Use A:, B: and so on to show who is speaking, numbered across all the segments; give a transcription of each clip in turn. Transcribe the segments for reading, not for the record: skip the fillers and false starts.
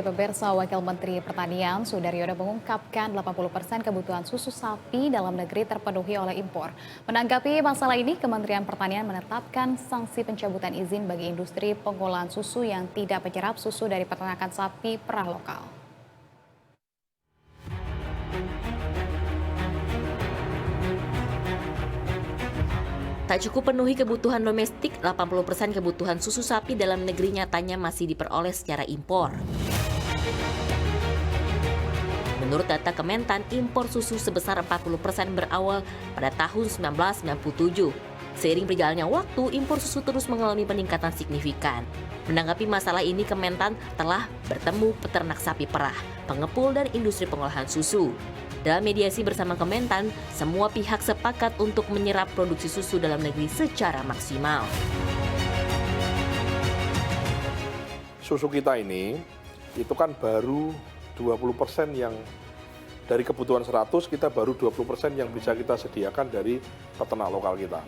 A: Pemirsa, Wakil Menteri Pertanian Sudaryono mengungkapkan 80% kebutuhan susu sapi dalam negeri terpenuhi oleh impor. Menanggapi masalah ini, Kementerian Pertanian menetapkan sanksi pencabutan izin bagi industri pengolahan susu yang tidak menyerap susu dari peternakan sapi perah lokal.
B: Tak cukup penuhi kebutuhan domestik, 80% kebutuhan susu sapi dalam negeri nyatanya masih diperoleh secara impor. Menurut data Kementan, impor susu sebesar 40% berawal pada tahun 1997. Seiring berjalannya waktu, impor susu terus mengalami peningkatan signifikan. Menanggapi masalah ini, Kementan telah bertemu peternak sapi perah, pengepul, dan industri pengolahan susu. Dalam mediasi bersama Kementan, semua pihak sepakat untuk menyerap produksi susu dalam negeri secara maksimal.
C: Susu kita ini, itu kan baru 20% yang dari kebutuhan 100, kita baru 20% yang bisa kita sediakan dari peternak lokal kita.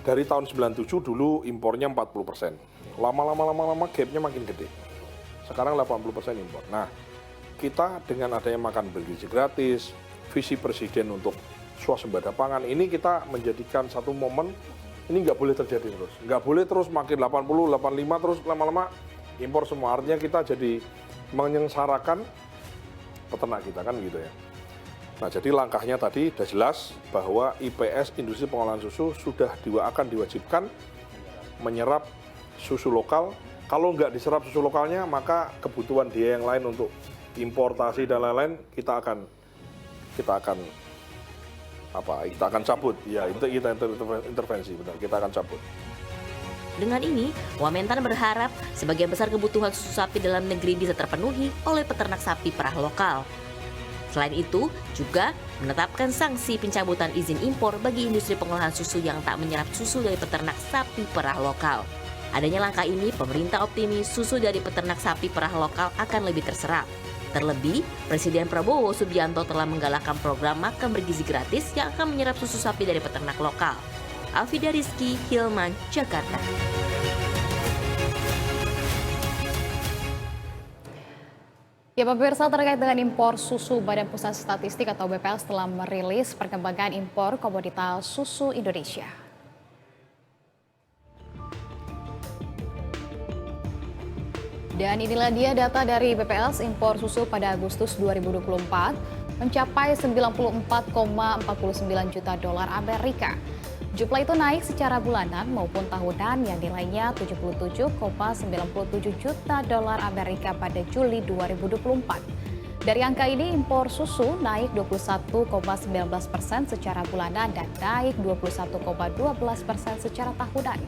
C: Dari tahun 97 dulu impornya 40%. Lama-lama gapnya makin gede. Sekarang 80% impor. Nah, kita dengan adanya makan bergizi gratis, visi presiden untuk swasembada pangan, ini kita menjadikan satu momen, ini nggak boleh terjadi terus. Nggak boleh terus makin 80, 85, terus lama-lama impor semua. Artinya kita jadi menyengsarakan peternak kita, kan gitu ya. Nah, jadi langkahnya tadi sudah jelas bahwa IPS, industri pengolahan susu, sudah akan diwajibkan menyerap susu lokal. Kalau nggak diserap susu lokalnya, maka kebutuhan dia yang lain untuk importasi dan lain-lain kita akan cabut. Ya, itu kita intervensi, benar. Kita akan cabut.
B: Dengan ini, Wamentan berharap sebagian besar kebutuhan susu sapi dalam negeri bisa terpenuhi oleh peternak sapi perah lokal. Selain itu, juga menetapkan sanksi pencabutan izin impor bagi industri pengolahan susu yang tak menyerap susu dari peternak sapi perah lokal. Adanya langkah ini, pemerintah optimis susu dari peternak sapi perah lokal akan lebih terserap. Terlebih, Presiden Prabowo Subianto telah menggalakkan program makan bergizi gratis yang akan menyerap susu sapi dari peternak lokal. Alfida Rizky, Hilman, Jakarta.
A: Ya, pemirsa, terkait dengan impor susu, Badan Pusat Statistik atau BPS telah merilis perkembangan impor komoditas susu Indonesia. Dan inilah dia data dari BPS, impor susu pada Agustus 2024 mencapai 94,49 juta dolar Amerika. Jumlah itu naik secara bulanan maupun tahunan yang nilainya 77,97 juta dolar Amerika pada Juli 2024. Dari angka ini, impor susu naik 21,19% secara bulanan dan naik 21,12% secara tahunan.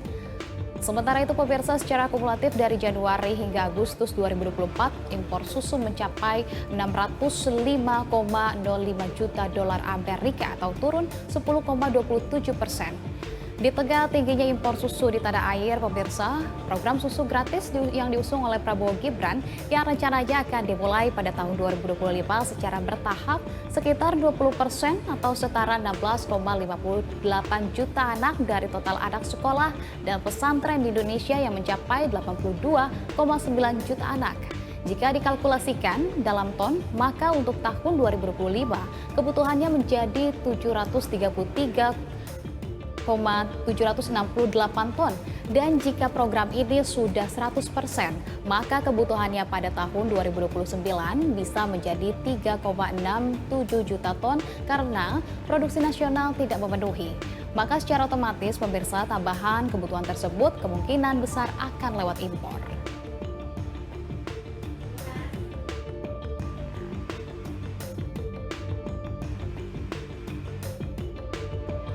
A: Sementara itu, pemirsa, secara kumulatif dari Januari hingga Agustus 2024, impor susu mencapai 605,05 juta dolar Amerika atau turun 10,27%. Di tengah tingginya impor susu di tanah air, pemirsa, program susu gratis yang diusung oleh Prabowo Gibran yang rencananya akan dimulai pada tahun 2025 secara bertahap sekitar 20% atau setara 16,58 juta anak dari total anak sekolah dan pesantren di Indonesia yang mencapai 82,9 juta anak. Jika dikalkulasikan dalam ton, maka untuk tahun 2025 kebutuhannya menjadi 768 ton. Dan jika program ini sudah 100%, maka kebutuhannya pada tahun 2029 bisa menjadi 3,67 juta ton karena produksi nasional tidak memenuhi. Maka secara otomatis, pemirsa, tambahan kebutuhan tersebut kemungkinan besar akan lewat impor.